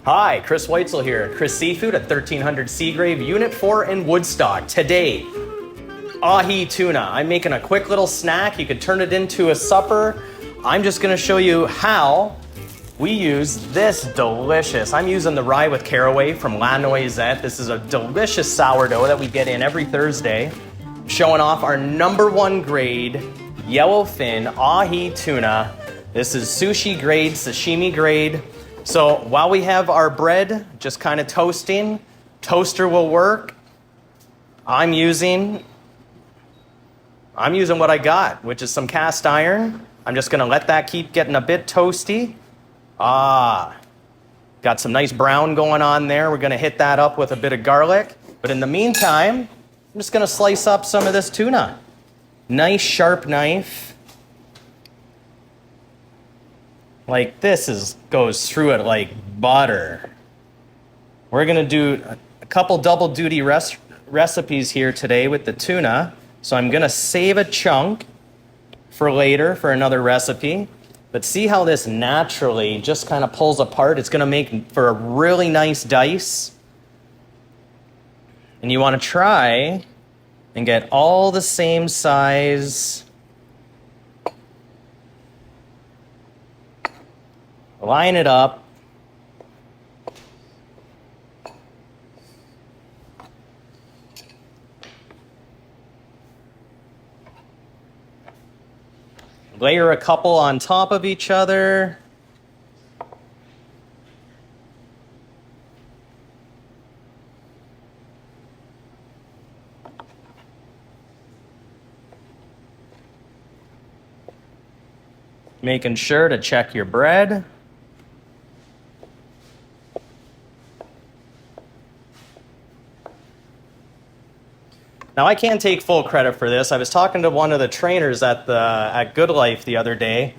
Hi, Chris Weitzel here, Chris Seafood at 1300 Seagrave, Unit 4 in Woodstock. Today, Ahi Tuna. I'm making a quick little snack. You could turn it into a supper. I'm just gonna show you how we use this delicious, I'm using the rye with caraway from La Noisette. This is a delicious sourdough that we get in every Thursday. Showing off our #1 grade yellowfin Ahi Tuna. This is sushi grade, sashimi grade. So while we have our bread just kind of toasting, toaster will work. I'm using what I got, which is some cast iron. I'm just gonna let that keep getting a bit toasty. Got some nice brown going on there. We're gonna hit that up with a bit of garlic. But in the meantime, I'm just gonna slice up some of this tuna. Nice sharp knife. Like this goes through it like butter. We're gonna do a couple double duty recipes here today with the tuna. So I'm gonna save a chunk for later for another recipe. But see how this naturally just kind of pulls apart? It's gonna make for a really nice dice. And you wanna try and get all the same size. Line it up. Layer a couple on top of each other. Making sure to check your bread. Now, I can't take full credit for this. I was talking to one of the trainers at Good Life the other day,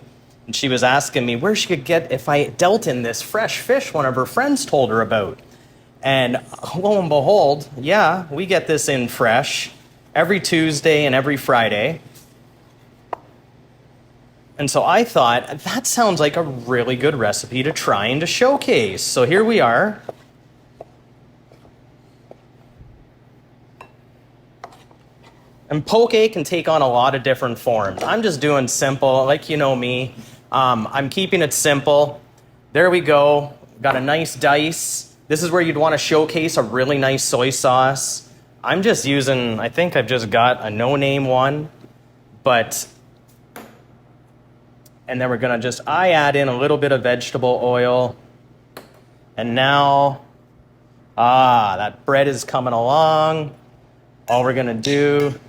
and she was asking me where she could get, if I dealt in this fresh fish one of her friends told her about. And lo and behold, yeah, we get this in fresh every Tuesday and every Friday. And so I thought, that sounds like a really good recipe to try and to showcase. So here we are. And poke can take on a lot of different forms. I'm just doing simple, like you know me. I'm keeping it simple. There we go. Got a nice dice. This is where you'd want to showcase a really nice soy sauce. I'm just using, I think I've just got a no-name one. And then we're gonna I add in a little bit of vegetable oil. And now, that bread is coming along. All we're gonna do,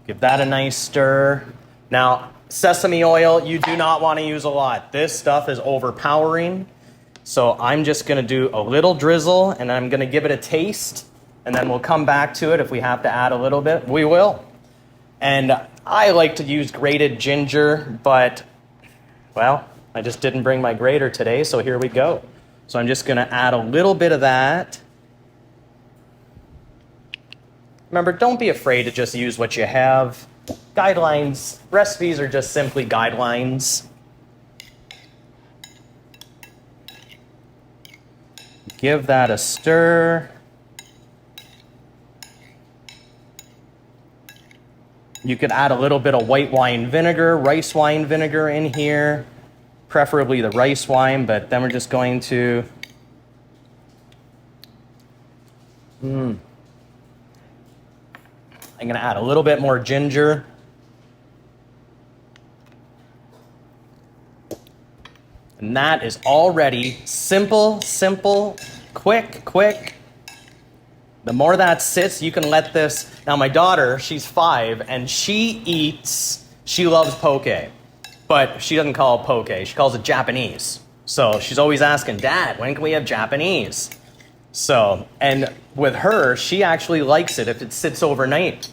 give that a nice stir. Now, sesame oil, you do not want to use a lot. This stuff is overpowering. So I'm just going to do a little drizzle, and I'm going to give it a taste, and then we'll come back to it if we have to add a little bit. We will. And I like to use grated ginger, but, well, I just didn't bring my grater today, so here we go. So I'm just going to add a little bit of that. Remember, don't be afraid to just use what you have. Guidelines, recipes are just simply guidelines. Give that a stir. You could add a little bit of white wine vinegar, rice wine vinegar in here, preferably the rice wine, but then we're just going to I'm going to add a little bit more ginger. And that is already simple, quick. The more that sits, you can let this. Now, my daughter, she's 5, and she loves poke, but she doesn't call it poke. She calls it Japanese. So she's always asking, Dad, when can we have Japanese? So, and with her, she actually likes it if it sits overnight.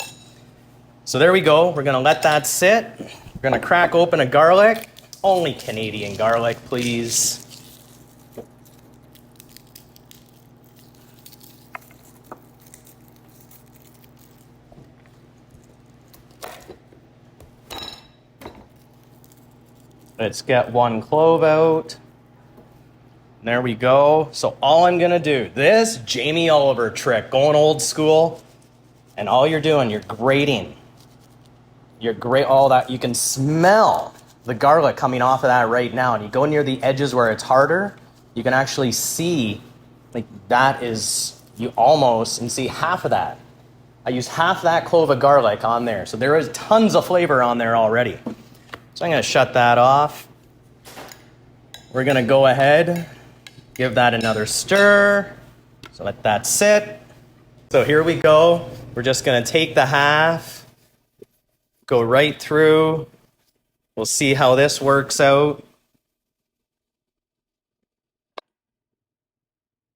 So there we go. We're going to let that sit. We're going to crack open a garlic. Only Canadian garlic, please. Let's get one clove out. There we go. So all I'm gonna do, this Jamie Oliver trick, going old school, and all you're doing, you're grating. You're grate all that. You can smell the garlic coming off of that right now. And you go near the edges where it's harder, you can actually see, like that is, you almost, and see half of that. I used half that clove of garlic on there. So there is tons of flavor on there already. So I'm gonna shut that off. We're gonna go ahead, give that another stir. So let that sit. So here we go. We're just gonna take the half, go right through. We'll see how this works out.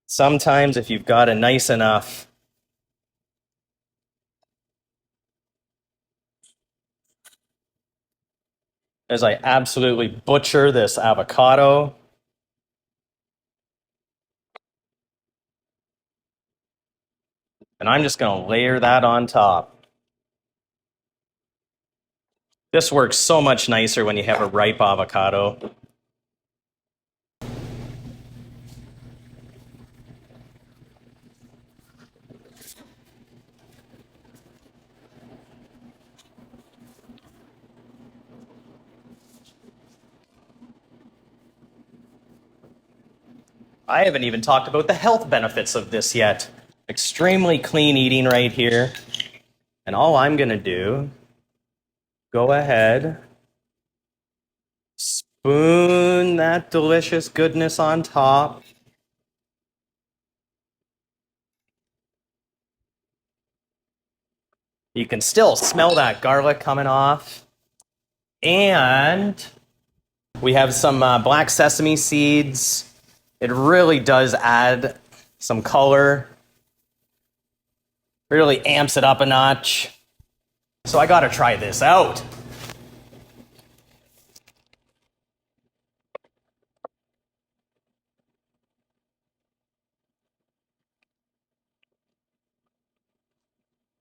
Sometimes if you've got a nice enough as I absolutely butcher this avocado. And I'm just gonna layer that on top. This works so much nicer when you have a ripe avocado. I haven't even talked about the health benefits of this yet. Extremely clean eating right here. And all I'm gonna do, go ahead, spoon that delicious goodness on top. You can still smell that garlic coming off. And we have some black sesame seeds. It really does add some color. Really amps it up a notch. So I gotta try this out.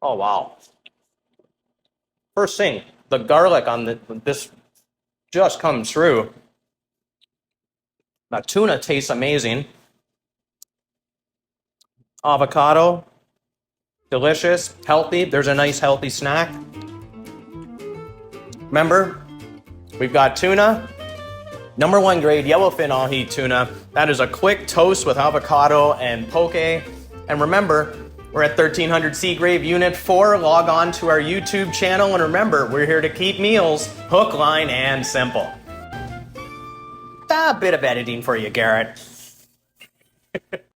Oh wow. First thing, the garlic on this just comes through. That tuna tastes amazing. Avocado, delicious, healthy. There's a nice healthy snack. Remember, we've got tuna, #1 grade yellowfin ahi tuna. That is a quick toast with avocado and poke. And remember, we're at 1300 Seagrave Unit 4. Log on to our YouTube channel. And remember, we're here to keep meals hook, line, and simple. A bit of editing for you, Garrett.